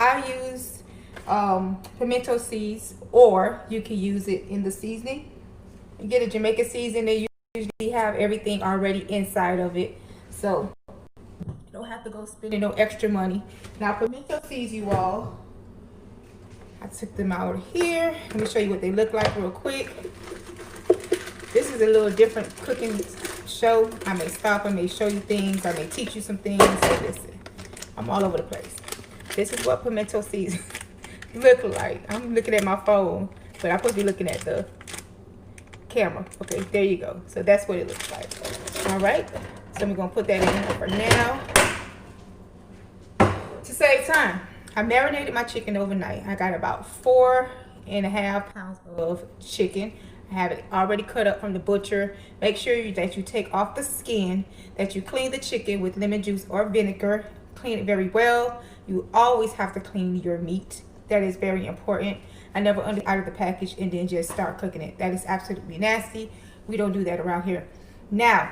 I use pimento seeds, or you can use it in the seasoning. You get a Jamaican seasoning, they usually have everything already inside of it, so you don't have to go spending no extra money. Now pimento seeds, you all, I took them out here. Let me show you what they look like real quick. This is a little different cooking show. I may stop, I may show you things, I may teach you some things. So listen, I'm all over the place. This is what pimento seeds look like. I'm looking at my phone, but I'm supposed to be looking at the camera. Okay, there you go. So that's what it looks like. All right, so we're gonna put that in for now. To save time, I marinated my chicken overnight. I got about 4.5 pounds of chicken. I have it already cut up from the butcher. Make sure that you take off the skin, that you clean the chicken with lemon juice or vinegar. Clean it very well. You always have to clean your meat. That is very important. I never out of the package and then just start cooking it. That is absolutely nasty. We don't do that around here. Now,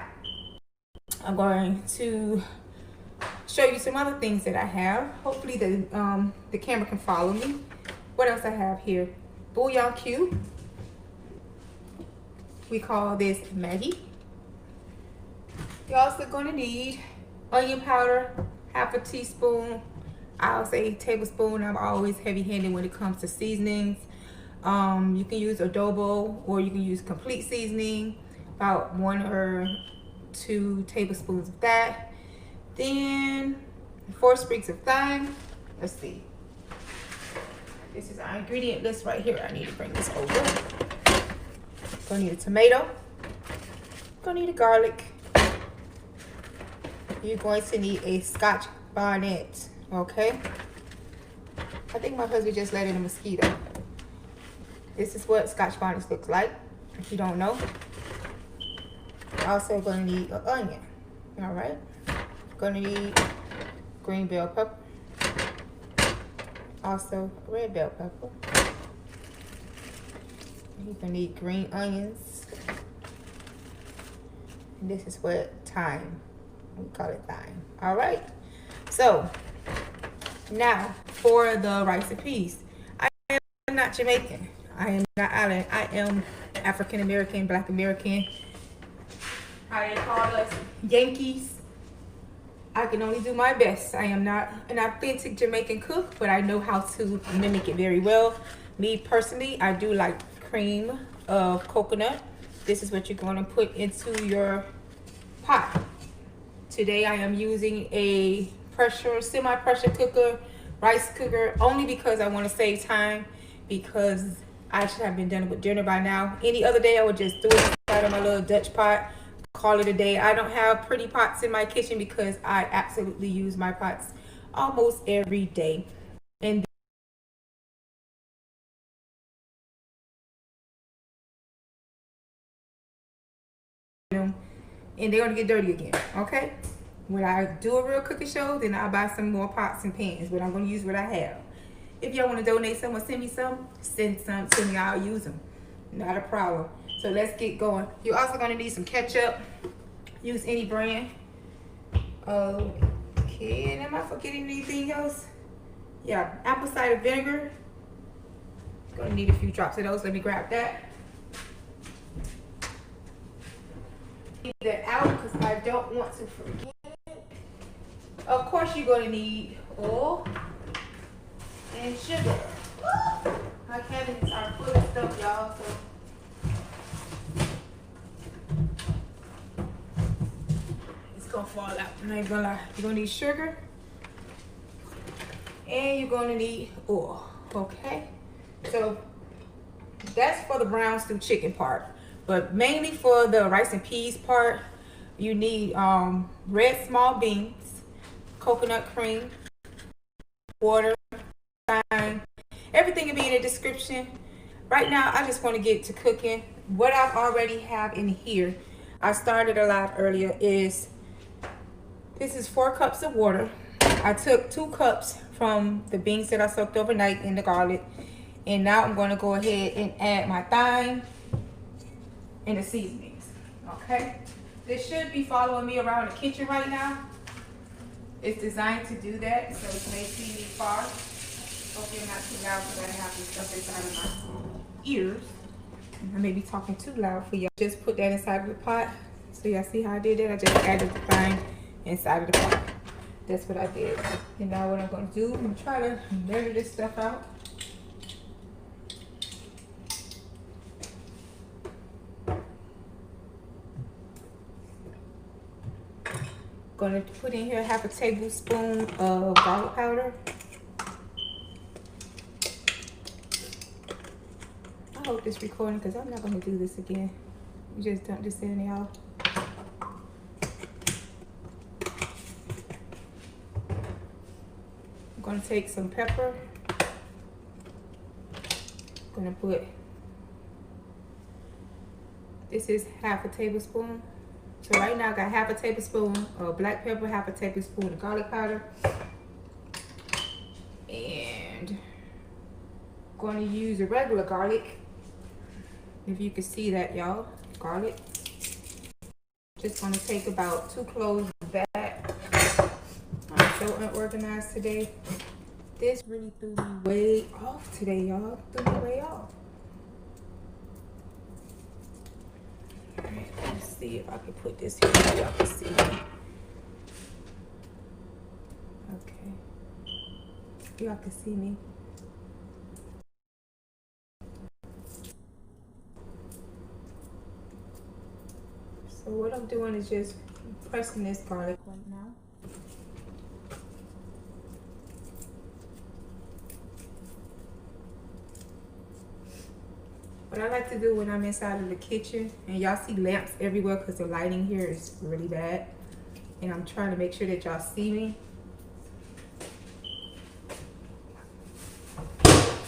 I'm going to show you some other things that I have. Hopefully the camera can follow me. What else I have here? Bouillon cube. We call this Maggie. You're also going to need onion powder, half a teaspoon. I'll say tablespoon. I'm always heavy-handed when it comes to seasonings. You can use adobo, or you can use complete seasoning, about 1 or 2 tablespoons of that. Then 4 sprigs of thyme. Let's see. This is our ingredient list right here. I need to bring this over. Gonna need a tomato. Gonna need a garlic. You're going to need a Scotch bonnet. Okay. I think my husband just let in a mosquito. This is what Scotch bonnets looks like, if you don't know. Also gonna need an onion. All right. Gonna need green bell pepper. Also red bell pepper. You're gonna need green onions. And this is what thyme. We call it thyme. All right. So now for the rice and peas. I am not Jamaican. I am not island. I am African American, Black American. How they call us Yankees. I can only do my best. I am not an authentic Jamaican cook, but I know how to mimic it very well. Me personally, I do like cream of coconut. This is what you're going to put into your pot. Today I am using a semi-pressure cooker, rice cooker, only because I want to save time, because I should have been done with dinner by now. Any other day I would just throw it inside of my little Dutch pot, call it a day. I don't have pretty pots in my kitchen because I absolutely use my pots almost every day. And they're gonna get dirty again. Okay, when I do a real cooking show, then I'll buy some more pots and pans, but I'm gonna use what I have. If y'all want to donate some or send me some, send some to me. I'll use them, not a problem. So let's get going. You're also gonna need some ketchup. Use any brand. Okay, and am I forgetting anything else? Yeah, apple cider vinegar. Gonna need a few drops of those. Let me grab that. Leave that out because I don't want to forget it. Of course, you're gonna need oil and sugar. My cabinets are full of stuff, y'all. So it's gonna fall out. I'm not gonna lie. You're gonna need sugar and you're gonna need oil. Okay, so that's for the brown stew chicken part. But mainly for the rice and peas part, you need red small beans, coconut cream, water, thyme. Everything will be in the description. Right now, I just want to get to cooking. What I already have in here, I started a lot earlier, is this is 4 cups of water. I took 2 cups from the beans that I soaked overnight in the garlic. And now I'm going to go ahead and add my thyme and the seasonings. Okay, this should be following me around the kitchen right now. It's designed to do that, so you may see me far. Hope you're not too loud because I have this stuff inside of my ears. I may be talking too loud for y'all. Just put that inside of the pot. So y'all see how I did that? I just added the thyme inside of the pot. That's what I did. And now what I'm going to do, I'm going to try to measure this stuff out. Going to put in here 1/2 tablespoon of garlic powder. I hope this recording because I'm not going to do this again. You just dump this in, y'all. I'm going to take some pepper. I'm going to put, this is 1/2 tablespoon. So right now I got 1/2 tablespoon of black pepper, 1/2 tablespoon of garlic powder. And I'm going to use a regular garlic. If you can see that, y'all, garlic. Just going to take about 2 cloves of that. I'm so unorganized today. This really threw me way off today, y'all. Threw me way off. Alright, let's see if I can put this here so y'all can see. Okay. Y'all can see me. So what I'm doing is just pressing this garlic right now. What I like to do when I'm inside of the kitchen, and y'all see lamps everywhere because the lighting here is really bad, and I'm trying to make sure that y'all see me.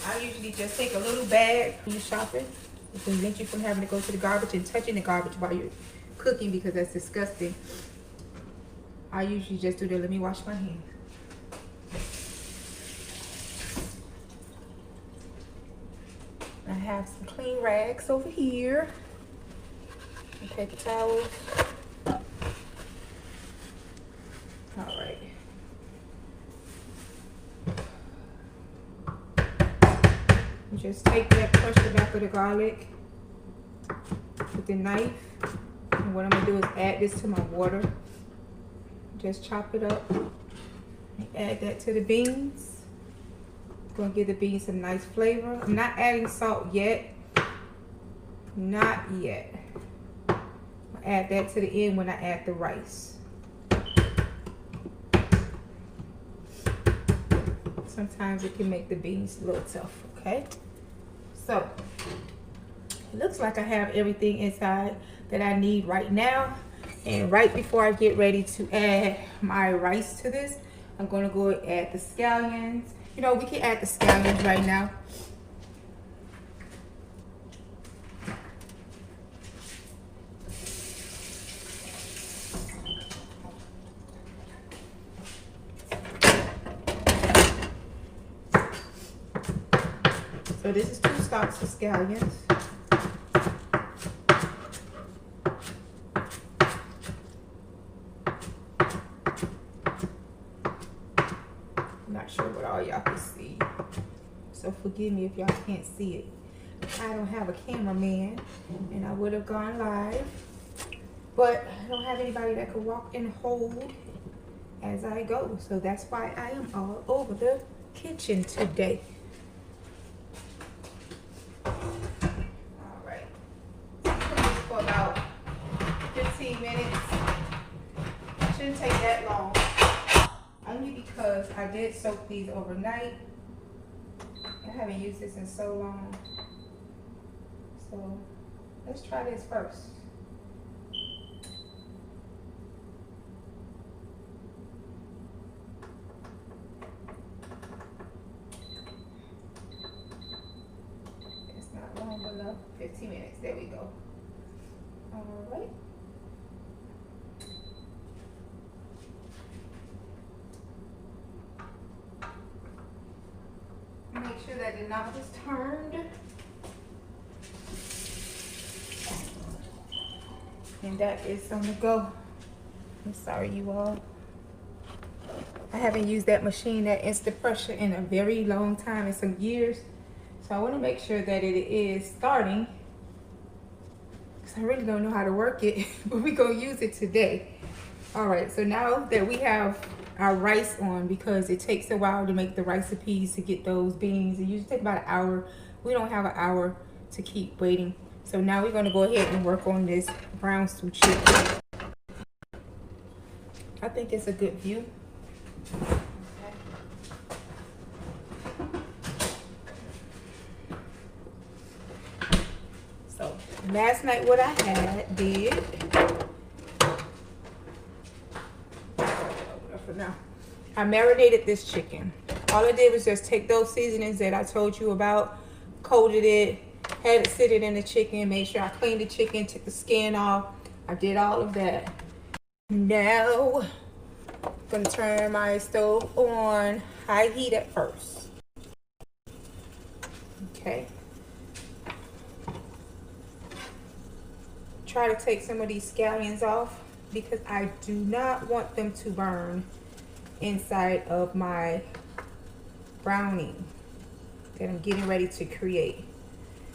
I usually just take a little bag when you're shopping to prevent you from having to go to the garbage and touching the garbage while you're cooking because that's disgusting. I usually just do that. Let me wash my hands. I have some clean rags over here and paper towels. All right. Just take that, crush the back of the garlic with the knife. And what I'm gonna do is add this to my water. Just chop it up and add that to the beans. Gonna give the beans some nice flavor. I'm not adding salt yet. Not yet. I'll add that to the end when I add the rice. Sometimes it can make the beans a little tough, okay? So, it looks like I have everything inside that I need right now. And right before I get ready to add my rice to this, I'm gonna go add the scallions. You know, we can add the scallions right now. So this is 2 stalks of scallions. Not sure what all y'all can see, so forgive me if y'all can't see it. I don't have a cameraman, and I would have gone live, but I don't have anybody that could walk and hold as I go, so that's why I am all over the kitchen today. All right, for about 15 minutes. Shouldn't take that long. Only because I did soak these overnight. I haven't used this in so long. So let's try this first. It's not long enough. 15 minutes. There we go. All right. Make sure that the knob is turned. And that is on the go. I'm sorry, you all. I haven't used that machine, that instant pressure, in a very long time, in some years. So I want to make sure that it is starting, because I really don't know how to work it, but we're going to use it today. All right, so now that we have our rice on, because it takes a while to make the recipes, to get those beans, it usually takes about an hour. We don't have an hour to keep waiting. So now we're going to go ahead and work on this brown stew chicken. I think it's a good view. So last night what I did for now, I marinated this chicken. All I did was just take those seasonings that I told you about, coated it, had it sit it in the chicken, made sure I cleaned the chicken, took the skin off. I did all of that. Now I'm gonna turn my stove on high heat at first. Okay. Try to take some of these scallions off, because I do not want them to burn inside of my brownie that I'm getting ready to create.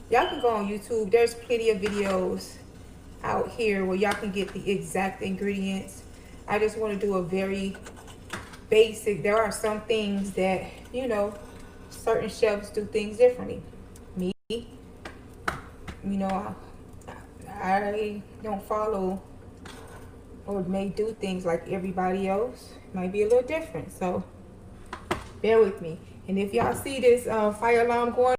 Y'all can go on YouTube. There's plenty of videos out here where y'all can get the exact ingredients. I just want to do a very basic. There are some things that, you know, certain chefs do things differently. Me, you know, I don't follow or may do things like everybody else. Might be a little different, so bear with me. And if y'all see this fire alarm going,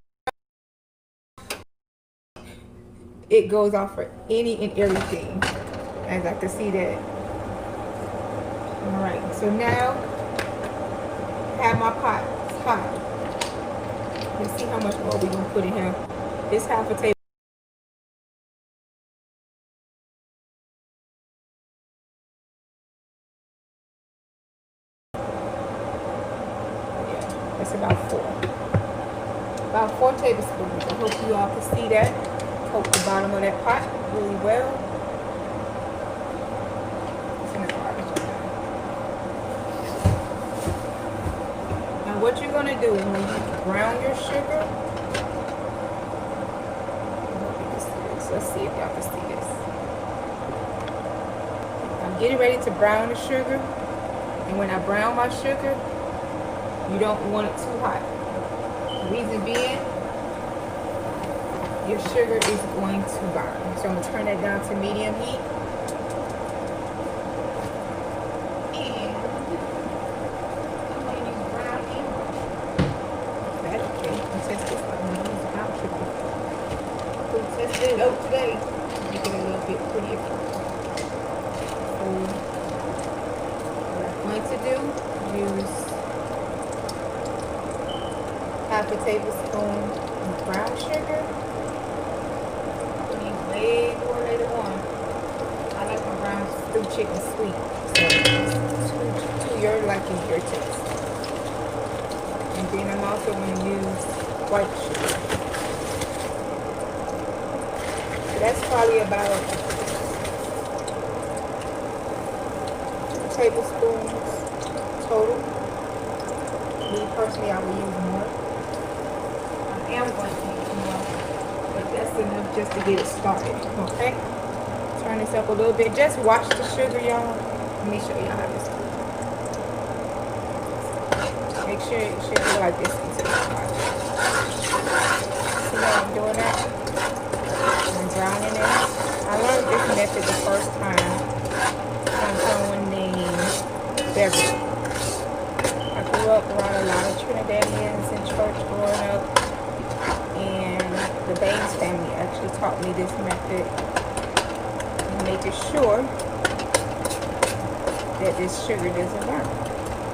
it goes off for any and everything, as I can see that. All right, so now I have my pot. It's hot. Let's see how much oil we're gonna put in here. This half a table. That's about 4 tablespoons. I hope you all can see that. Coat the bottom of that pot really well. It's in the garbage. Now what you're gonna do is, when you brown your sugar, let's see if y'all can see this. I'm getting ready to brown the sugar, and when I brown my sugar, you don't want it too hot. The reason being, your sugar is going to burn. So I'm going to turn that down to medium heat. And I'm going to use brown egg. That's okay. I'm test this. I'm going to use brown sugar. We'll test it out today. Make it a little bit prettier. So what I'm going to do, use half a tablespoon of brown sugar. Way more later on. I like my brown stew chicken sweet, so to your liking, your taste. And then I'm also going to use white sugar. So that's probably about 2 tablespoons total. Me personally, I will use more. I am going to use more, but that's enough just to get it started. Okay, turn this up a little bit. Just watch the sugar, y'all. Let me show y'all how this goes. Make sure it should go like this until it's hot. See how I'm doing that? I'm drowning it. I learned this method the first time from someone named Beverly. I grew up around a lot of Trinidadians in church growing up, and the Baines family actually taught me this method, and making sure that this sugar doesn't burn.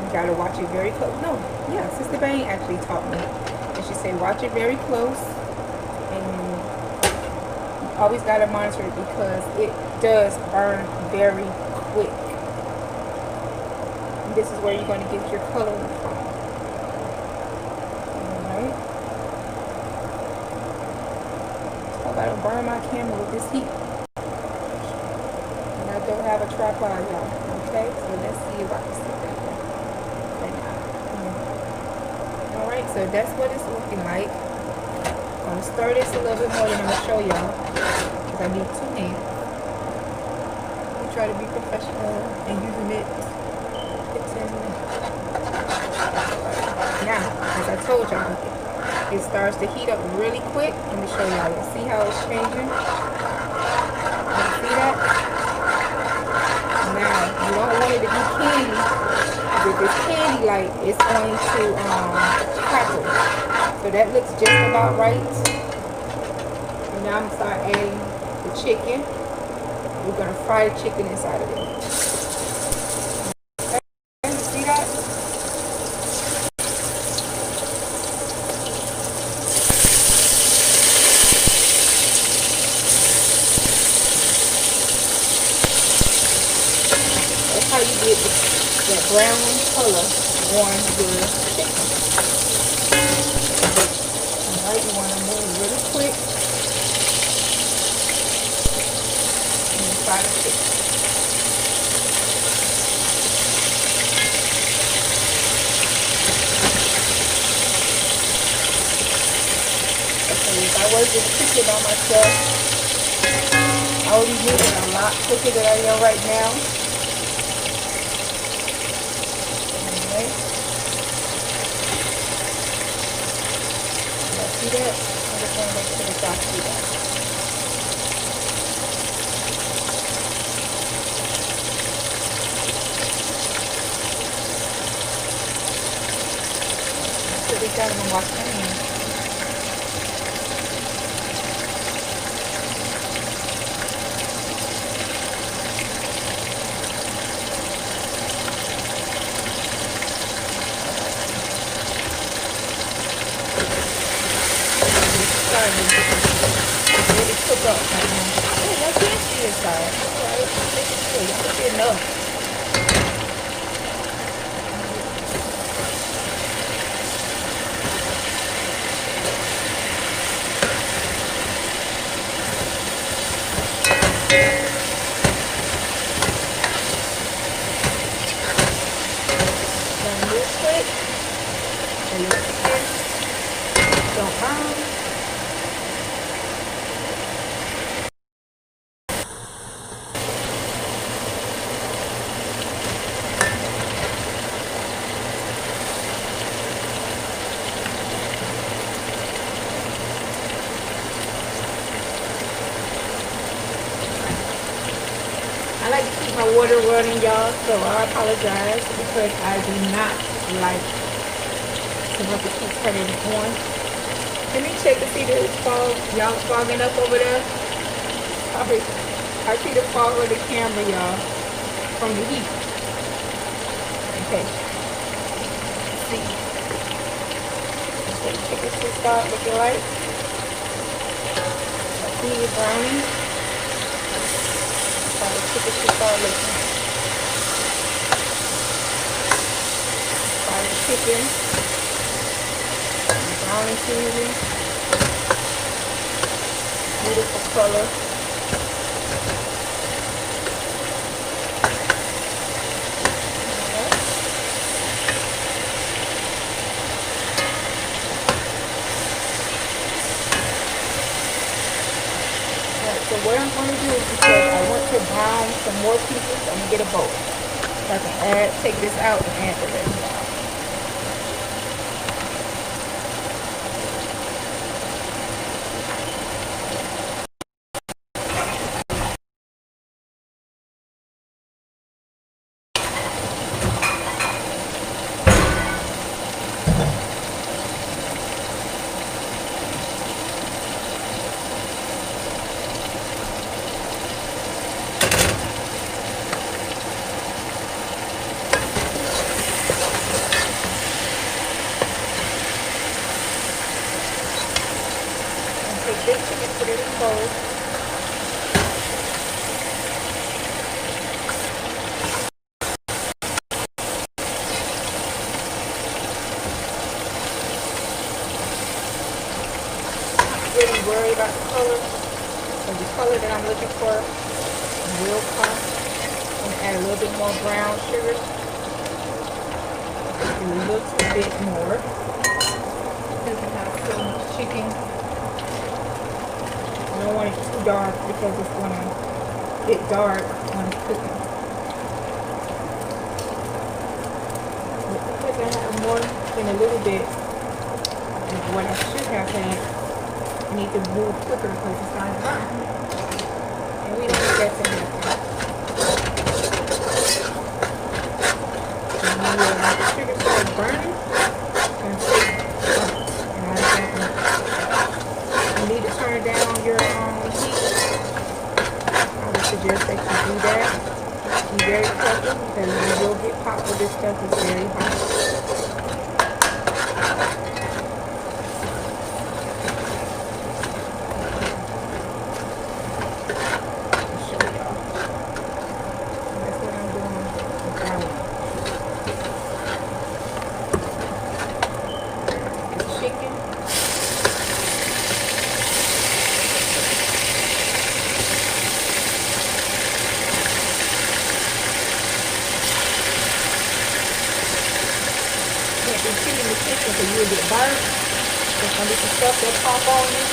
You gotta watch it very close. No, yeah, Sister Bain actually taught me, and she said watch it very close, and you always gotta monitor it because it does burn very quick. And this is where you're gonna get your color from. Alright. Hope I don't burn my camera with this heat. And I don't have a tripod, y'all. Okay, so let's see if I can see that. Alright, so that's what it's looking like. I'm going to stir this a little bit more than I'm going to show y'all, because I need 2 hands. We try to be professional and using it. Now, as I told y'all, it starts to heat up really quick. Let me show y'all. See how it's changing? You see that? Now, you don't want it to be candy. If it's candy like, it's going to crackle. So that looks just about right. And now I'm going to start adding the chicken. We're going to fry the chicken inside of it. Okay, you see that? That's how you get that brown color on your chicken. Alright, you want to move really quick. And fry the chicken. Okay, if I was just cooking by myself, I would be moving a lot quicker than I am right now. See that? I'm just going to make sure that y'all see that. Put this down and wash my hands. Really cook up right now. Oh, I can't see inside. Alright, this is enough. Gonna move quick. And your chicken don't burn. I like to keep my water running, y'all, so I apologize because I do not like to have to keep turning it on. Let me check to see the fog. Y'all fogging up over there? I see the fog on the camera, y'all, from the heat. Okay. Let's see. So the chicken should start looking like. I see it browning. The chicken should start looking. Fry the chicken. Browning seasoning. Beautiful color. So what I'm going to do is, because I want to brown some more pieces, I'm going to get a bowl. So I can take this out and add the rest. This chicken, put it in a bowl. Not really worried about the color. So the color that I'm looking for will come. I'm going to add a little bit more brown sugar. It looks a bit more. chicken. I don't want it too dark because it's going to get dark when it's cooking. But because I have more than a little bit of what I should have had, I need to move quicker because it's not done. And we don't want that to happen. And when the sugar starts burning, it's going to take burnt. And I don't want that. You need to turn down your heat. I would suggest that you do that. Be very careful because you will get popped with this stuff. It's very hot. I'll show y'all. That's what I'm doing with the chicken. In the kitchen so you'll get burnt. There's gonna be some stuff that pop on you.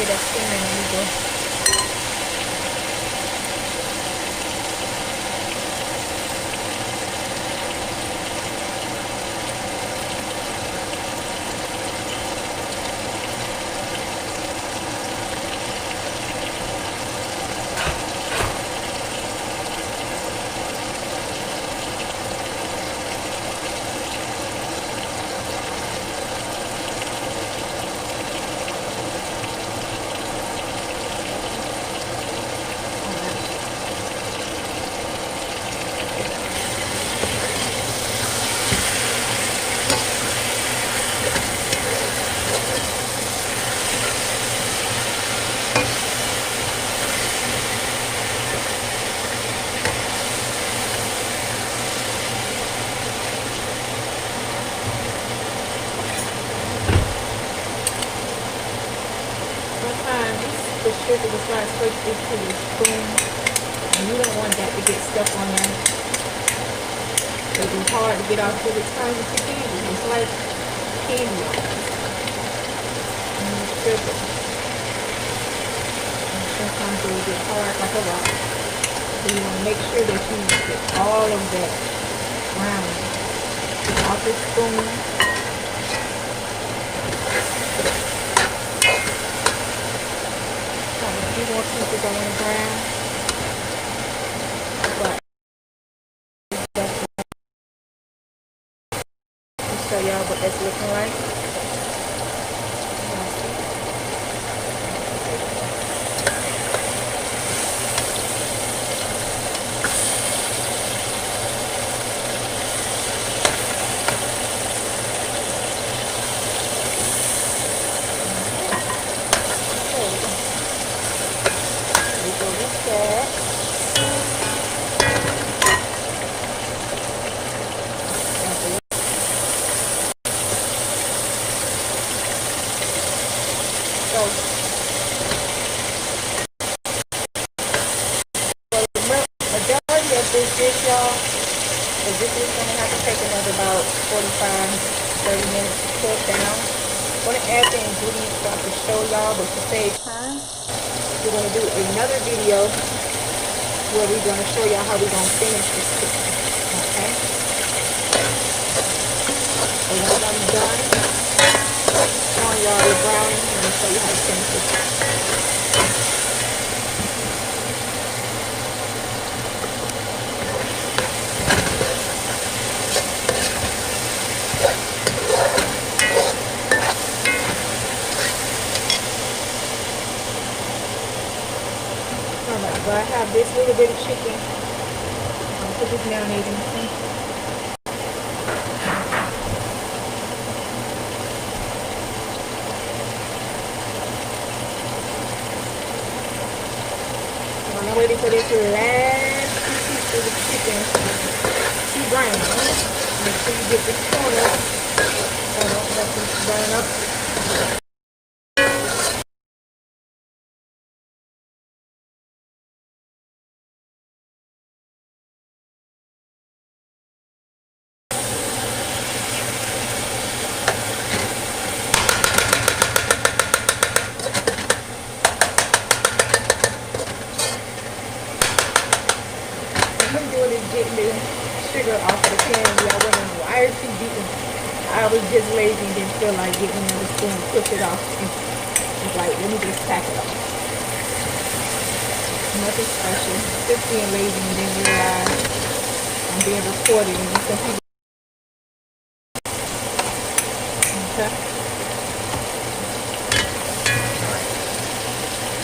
That's steaming when we go. The sugar will slide straight into the spoon, and you don't want that to get stuck on there. It'll be hard to get off till it turns into candy. It's like candy. And the sugar. And sometimes it will get hard like a rock. So you want to make sure that you get all of that brown off the spoon. More pieces I want to brown, but I'll show y'all what that's looking like. This dish, y'all, because this is going to have to take another about 45-30 minutes to cook down. I'm going to add the ingredients so I can show y'all, but to save time, we're going to do another video where we're going to show y'all how we're going to finish this chicken. Okay? So once I'm done showing y'all the browning, I'm going to show you how to finish this. Alright, so I have this little bit of chicken. I'll put this mayonnaise in the sink. I'm waiting for this last piece of the chicken to brown. Make sure you get this corner so don't let this burn up. Getting the sugar off the pan. Y'all wondering why are you beating? I was just lazy and didn't feel like getting another spoon and push it off. It's like, let me just tack it off. Nothing special. Just being lazy and then realize I'm being recorded and some people. Okay.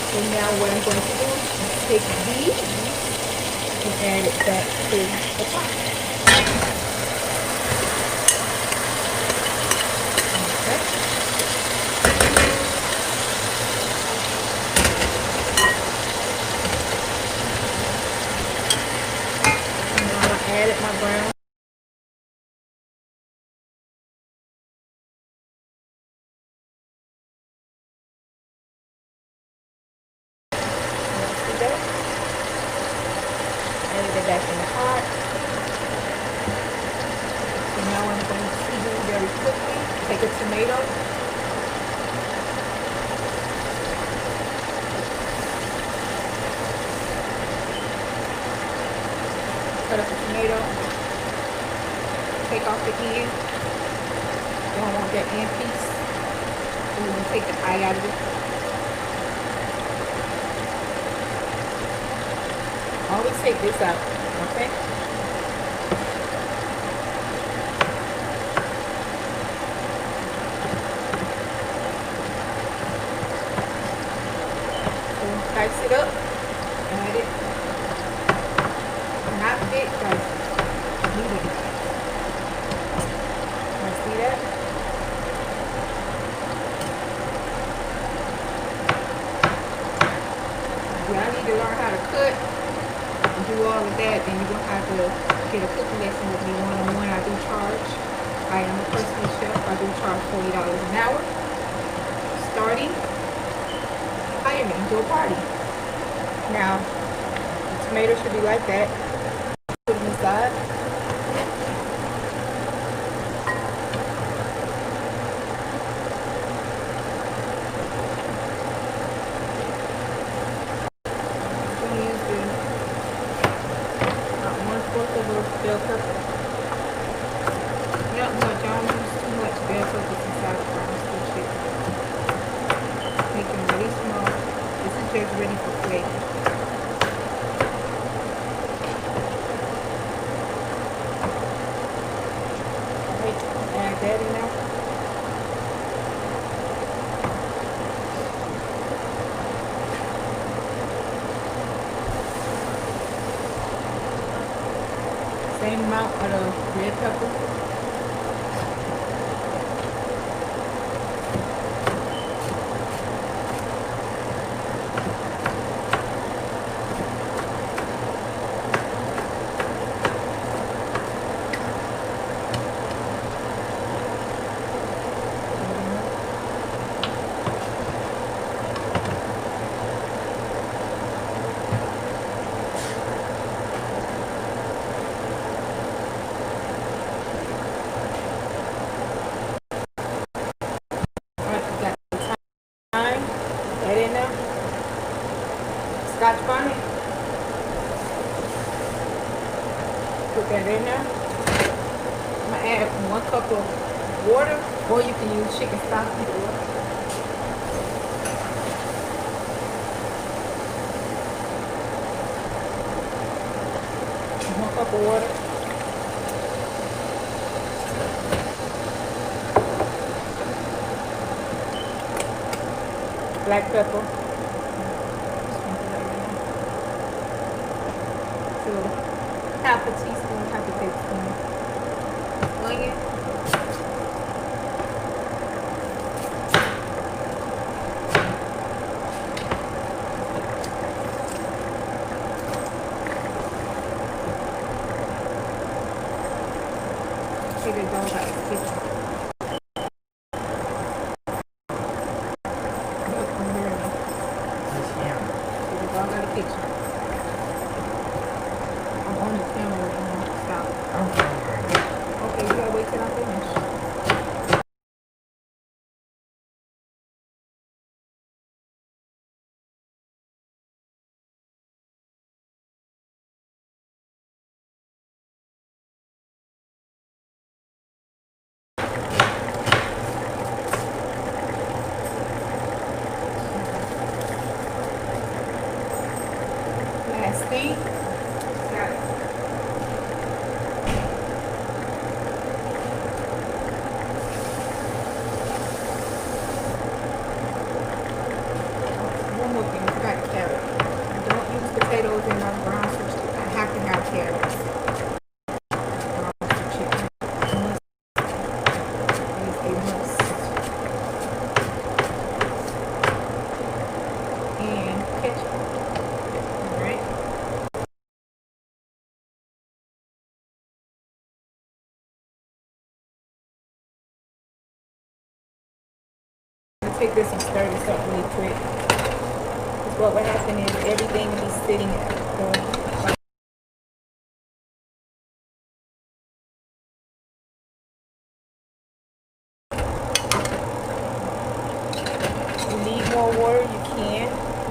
So now what I'm going to do is take these and add it back to the pot. Okay. And now I added my brown. Added it back in the pot. So now I'm going to season very quickly. Take a tomato. Cut up the tomato. Take off the end. You don't want that end piece. So we're going to take the eye out of it. Always take this out, okay? So dice it up, add it. Not thick, guys. Medium. You see that? Y'all need to learn how to cook. Do all of that, then you're going to have to get a cooking lesson with me one-on-one. I do charge. I am a personal chef. I do charge $40 an hour. Starting, hire me, do a party. Now, the tomato should be like that. Put them inside. Bell pepper. Not much. I don't use too much bell peppers inside the brown stew chicken. Make them really small. This is just ready for flavor. Alright, add that in there. Same amount of the red pepper. Scotch bonnet. Put that in there. I'm going to add 1 cup of water, or you can use chicken stock either way. 1 cup of water. Black pepper. Half a teaspoon, half a tablespoon. Onion. all about the kitchen. It's all about the kitchen. I'm on the camera right now. Stop. Okay, you gotta wait till I finish. Last thing. Got it. One more thing, I forgot carrot. I don't use potatoes in my brown soup stew. I have to have carrots. Brown soup chicken. Must. Is a must. And ketchup. Alright. I'll take this and stir this up really quick. Because what will happen is everything will be sitting at the you need more water, you can.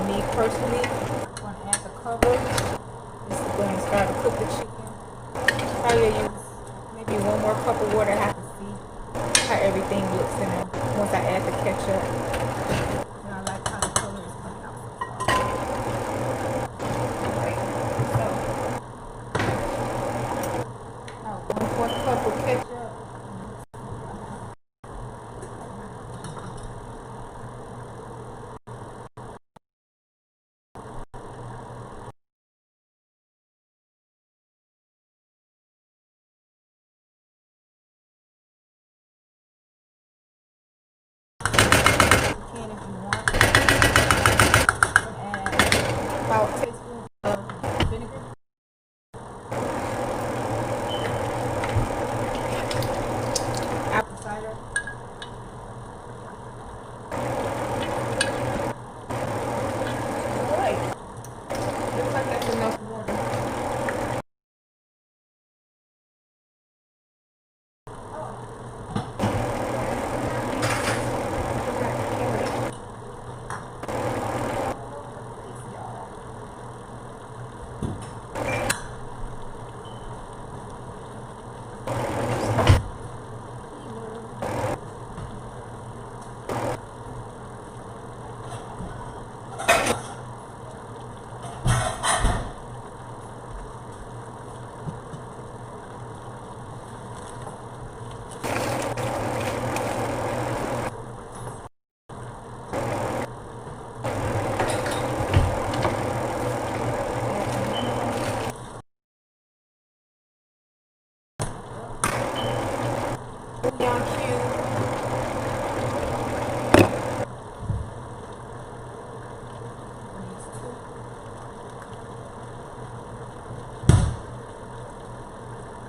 Me personally, I'm going to add the cover. This is going to start to cook the chicken. Probably use maybe one more cup of water. I have to see how everything looks in it once I add the ketchup. And I like how the color is coming out so far. Alright, so about 1/4 cup of ketchup. You can if you want. And add about a teaspoon of vinegar. Apple cider. Alright. Looks like that's enough water. Bouillon cube.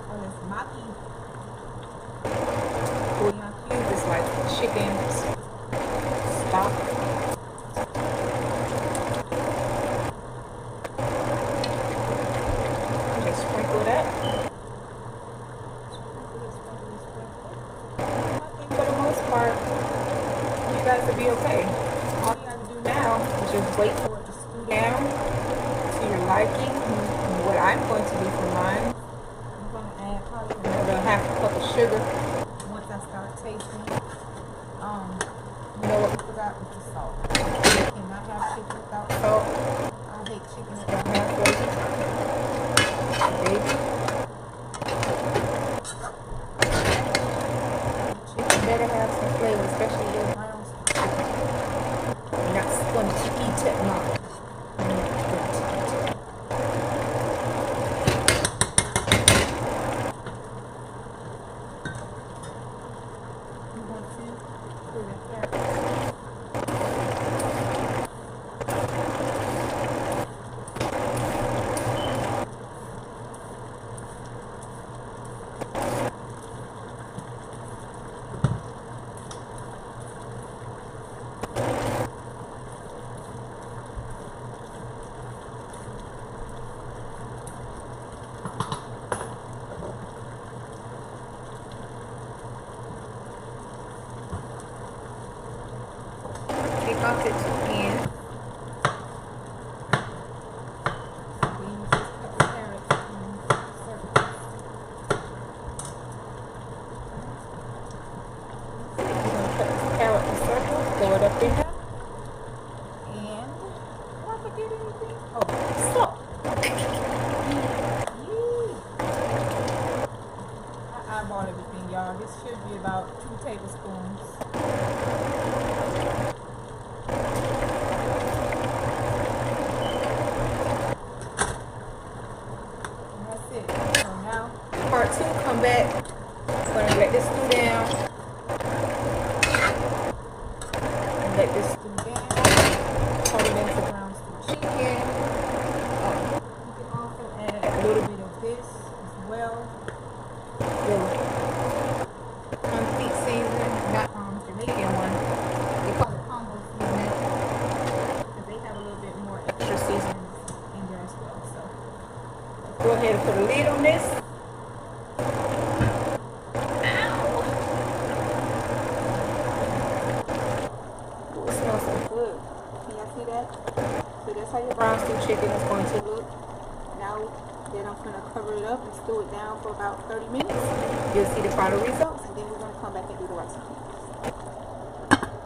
One is maggie. Bouillon cube is like chicken stock. Just sprinkle that. For the most part, you guys will be okay. All you have to do now is just wait for it to stew down to your liking. And what I'm going to do for mine, I'm going to add probably another half a cup of sugar once I start tasting. You know what we forgot was the salt. You cannot have chicken without salt. I hate chicken that don't have flavor. Baby. Better have some flavor, especially your brown chicken. You're not going to eat it now. You want to put it there. forget anything? Oh, salt. I eyeball everything, y'all. This should be about 2 tablespoons. And that's it. So now, part 2, come back. I'm gonna let this stew down. Let this stew down. Turn it into brown stew chicken. You can also add a little bit of this as well. The complete seasoning, not Jamaican one. They call it combo seasoning because they have a little bit more extra seasoning in there as well. So go ahead and put a lid on this. How your brown stew chicken is going to look. Now then I'm going to cover it up and stew it down for about 30 minutes. You'll see the final results, and then we're going to come back and do the recipe.